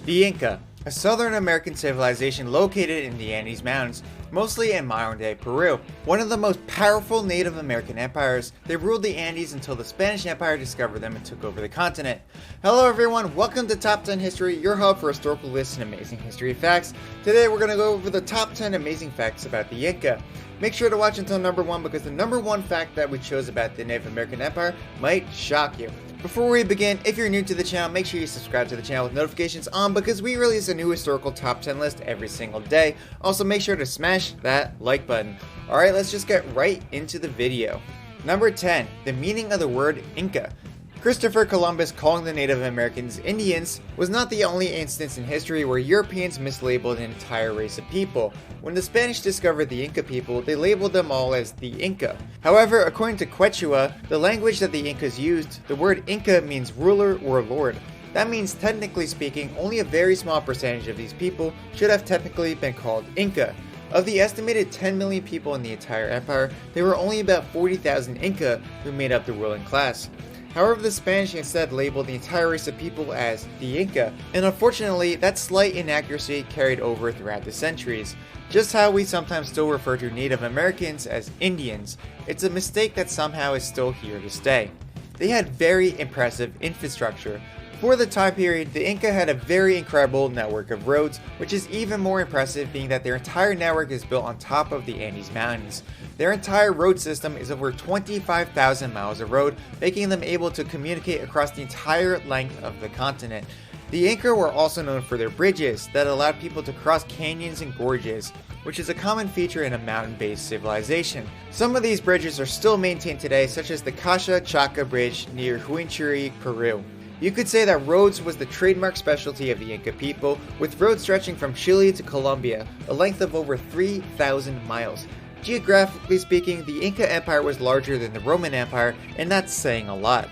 The Inca, a Southern American civilization located in the Andes Mountains, mostly in modern-day Peru. One of the most powerful Native American empires, they ruled the Andes until the Spanish Empire discovered them and took over the continent. Hello everyone, welcome to Top 10 History, your hub for historical lists and amazing history facts. Today we're going to go over the top 10 amazing facts about the Inca. Make sure to watch until number 1 because the number 1 fact that we chose about the Native American Empire might shock you. Before we begin, if you're new to the channel, make sure you subscribe to the channel with notifications on because we release a new historical top 10 list every single day. Also make sure to smash that like button. Alright, let's just get right into the video. Number 10. The meaning of the word Inca. Christopher Columbus calling the Native Americans Indians was not the only instance in history where Europeans mislabeled an entire race of people. When the Spanish discovered the Inca people, they labeled them all as the Inca. However, according to Quechua, the language that the Incas used, the word Inca means ruler or lord. That means, technically speaking, only a very small percentage of these people should have technically been called Inca. Of the estimated 10 million people in the entire empire, there were only about 40,000 Inca who made up the ruling class. However, the Spanish instead labeled the entire race of people as the Inca, and unfortunately, that slight inaccuracy carried over throughout the centuries. Just how we sometimes still refer to Native Americans as Indians, it's a mistake that somehow is still here to stay. They had very impressive infrastructure. For the time period, the Inca had a very incredible network of roads, which is even more impressive being that their entire network is built on top of the Andes Mountains. Their entire road system is over 25,000 miles of road, making them able to communicate across the entire length of the continent. The Inca were also known for their bridges that allowed people to cross canyons and gorges, which is a common feature in a mountain-based civilization. Some of these bridges are still maintained today, such as the Cacha Chaca Bridge near Huinchuri, Peru. You could say that roads was the trademark specialty of the Inca people, with roads stretching from Chile to Colombia, a length of over 3,000 miles. Geographically speaking, the Inca Empire was larger than the Roman Empire, and that's saying a lot.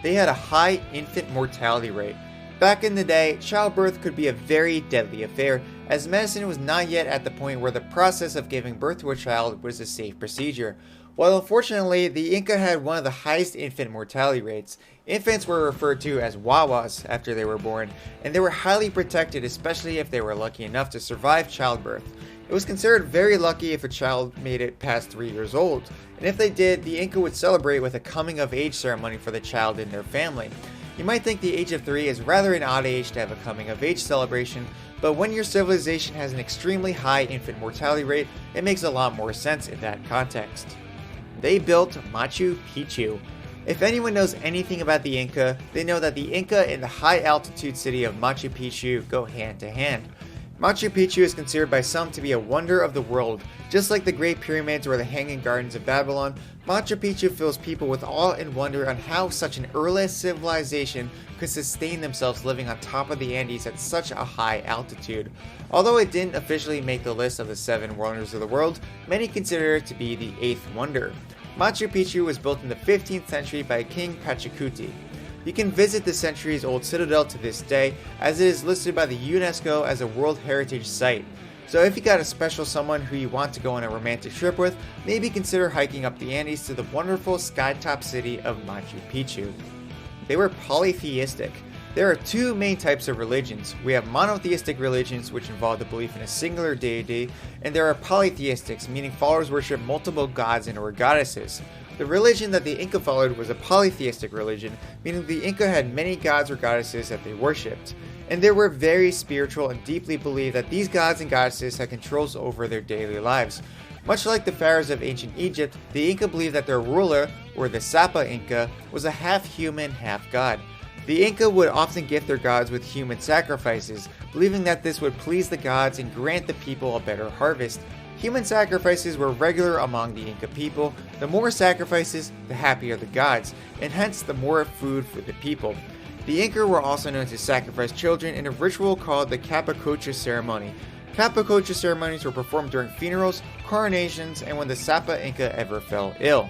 They had a high infant mortality rate. Back in the day, childbirth could be a very deadly affair, as medicine was not yet at the point where the process of giving birth to a child was a safe procedure. While unfortunately, the Inca had one of the highest infant mortality rates, infants were referred to as wawas after they were born, and they were highly protected, especially if they were lucky enough to survive childbirth. It was considered very lucky if a child made it past 3 years old, and if they did, the Inca would celebrate with a coming of age ceremony for the child and their family. You might think the age of 3 is rather an odd age to have a coming of age celebration, but when your civilization has an extremely high infant mortality rate, it makes a lot more sense in that context. They built Machu Picchu. If anyone knows anything about the Inca, they know that the Inca and the high altitude city of Machu Picchu go hand to hand. Machu Picchu is considered by some to be a wonder of the world. Just like the Great Pyramids or the Hanging Gardens of Babylon, Machu Picchu fills people with awe and wonder on how such an early civilization could sustain themselves living on top of the Andes at such a high altitude. Although it didn't officially make the list of the 7 wonders of the world, many consider it to be the 8th wonder. Machu Picchu was built in the 15th century by King Pachacuti. You can visit the centuries-old citadel to this day, as it is listed by the UNESCO as a World Heritage Site. So if you got a special someone who you want to go on a romantic trip with, maybe consider hiking up the Andes to the wonderful skytop city of Machu Picchu. They were polytheistic. There are 2 main types of religions. We have monotheistic religions, which involve the belief in a singular deity, and there are polytheistics, meaning followers worship multiple gods and or goddesses. The religion that the Inca followed was a polytheistic religion, meaning the Inca had many gods or goddesses that they worshipped. And they were very spiritual and deeply believed that these gods and goddesses had controls over their daily lives. Much like the pharaohs of ancient Egypt, the Inca believed that their ruler, or the Sapa Inca, was a half-human, half-god. The Inca would often gift their gods with human sacrifices, believing that this would please the gods and grant the people a better harvest. Human sacrifices were regular among the Inca people. The more sacrifices, the happier the gods, and hence the more food for the people. The Inca were also known to sacrifice children in a ritual called the Capacocha ceremony. Capacocha ceremonies were performed during funerals, coronations, and when the Sapa Inca ever fell ill.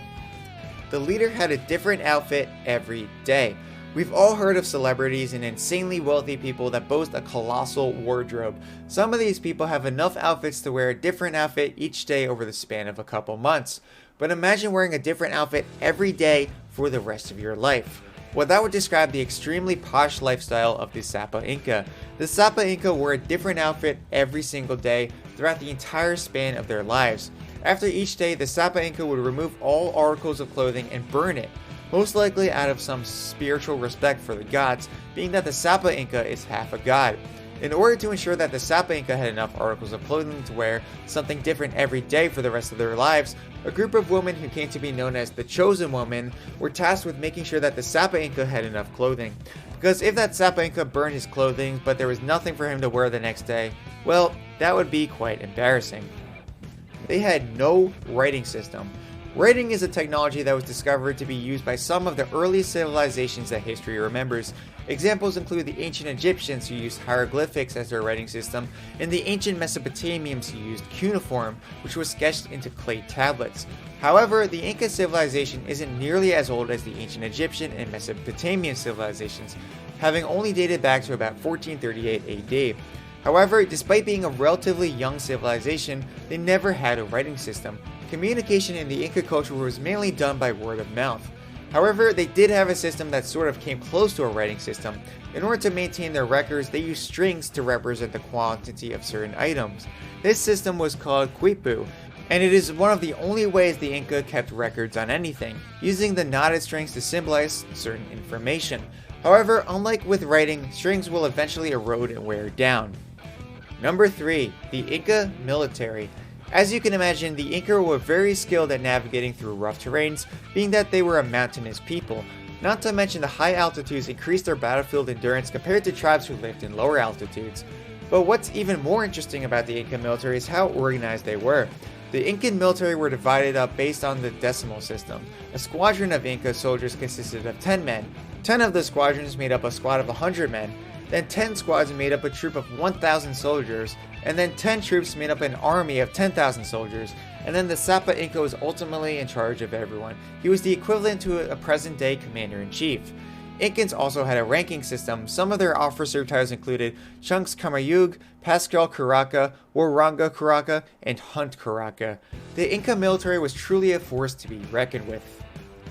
The leader had a different outfit every day. We've all heard of celebrities and insanely wealthy people that boast a colossal wardrobe. Some of these people have enough outfits to wear a different outfit each day over the span of a couple months. But imagine wearing a different outfit every day for the rest of your life. Well, that would describe the extremely posh lifestyle of the Sapa Inca. The Sapa Inca wore a different outfit every single day throughout the entire span of their lives. After each day, the Sapa Inca would remove all articles of clothing and burn it, most likely out of some spiritual respect for the gods, being that the Sapa Inca is half a god. In order to ensure that the Sapa Inca had enough articles of clothing to wear something different every day for the rest of their lives, a group of women who came to be known as the Chosen Woman were tasked with making sure that the Sapa Inca had enough clothing. Because if that Sapa Inca burned his clothing but there was nothing for him to wear the next day, well, that would be quite embarrassing. They had no writing system. Writing is a technology that was discovered to be used by some of the earliest civilizations that history remembers. Examples include the ancient Egyptians who used hieroglyphics as their writing system, and the ancient Mesopotamians who used cuneiform, which was sketched into clay tablets. However, the Inca civilization isn't nearly as old as the ancient Egyptian and Mesopotamian civilizations, having only dated back to about 1438 AD. However, despite being a relatively young civilization, they never had a writing system. Communication in the Inca culture was mainly done by word of mouth. However, they did have a system that sort of came close to a writing system. In order to maintain their records, they used strings to represent the quantity of certain items. This system was called quipu, and it is one of the only ways the Inca kept records on anything, using the knotted strings to symbolize certain information. However, unlike with writing, strings will eventually erode and wear down. Number 3. The Inca military. As you can imagine, the Inca were very skilled at navigating through rough terrains, being that they were a mountainous people. Not to mention the high altitudes increased their battlefield endurance compared to tribes who lived in lower altitudes. But what's even more interesting about the Inca military is how organized they were. The Incan military were divided up based on the decimal system. A squadron of Inca soldiers consisted of 10 men. 10 of the squadrons made up a squad of 100 men. Then 10 squads made up a troop of 1,000 soldiers, and then 10 troops made up an army of 10,000 soldiers, and then the Sapa Inca was ultimately in charge of everyone. He was the equivalent to a present-day commander-in-chief. Incans also had a ranking system. Some of their officer titles included Chunks Kamayug, Pascal Caraca, Waranga Caraca, and Hunt Caraca. The Inca military was truly a force to be reckoned with.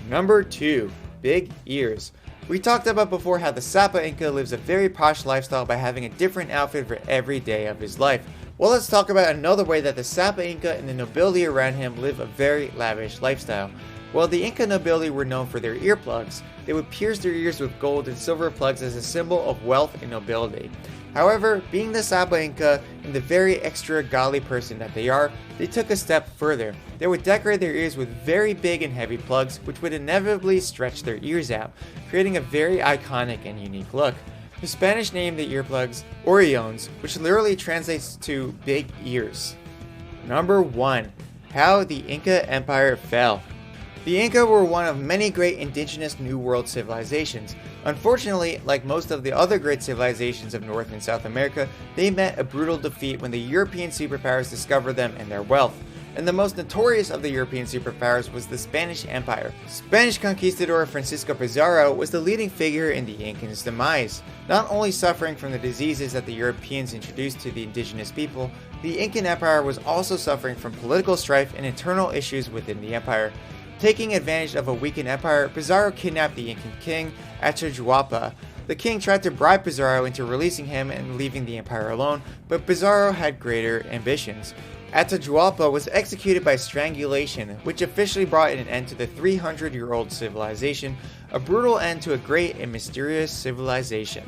Number 2. Big ears. We talked about before how the Sapa Inca lives a very posh lifestyle by having a different outfit for every day of his life. Well, let's talk about another way that the Sapa Inca and the nobility around him live a very lavish lifestyle. Well, the Inca nobility were known for their earplugs. They would pierce their ears with gold and silver plugs as a symbol of wealth and nobility. However, being the Sapa Inca and the very extra godly person that they are, they took a step further. They would decorate their ears with very big and heavy plugs, which would inevitably stretch their ears out, creating a very iconic and unique look. The Spanish named the earplugs orejones, which literally translates to big ears. Number 1. How the Inca Empire fell. The Inca were one of many great indigenous New World civilizations. Unfortunately, like most of the other great civilizations of North and South America, they met a brutal defeat when the European superpowers discovered them and their wealth. And the most notorious of the European superpowers was the Spanish Empire. Spanish conquistador Francisco Pizarro was the leading figure in the Incans' demise. Not only suffering from the diseases that the Europeans introduced to the indigenous people, the Incan Empire was also suffering from political strife and internal issues within the empire. Taking advantage of a weakened empire, Pizarro kidnapped the Incan king, Atahualpa. The king tried to bribe Pizarro into releasing him and leaving the empire alone, but Pizarro had greater ambitions. Atahualpa was executed by strangulation, which officially brought an end to the 300-year-old civilization, a brutal end to a great and mysterious civilization.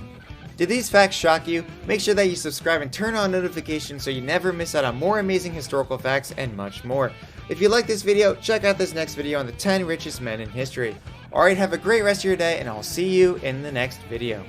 Did these facts shock you? Make sure that you subscribe and turn on notifications so you never miss out on more amazing historical facts and much more. If you like this video, check out this next video on the 10 richest men in history. Alright, have a great rest of your day and I'll see you in the next video.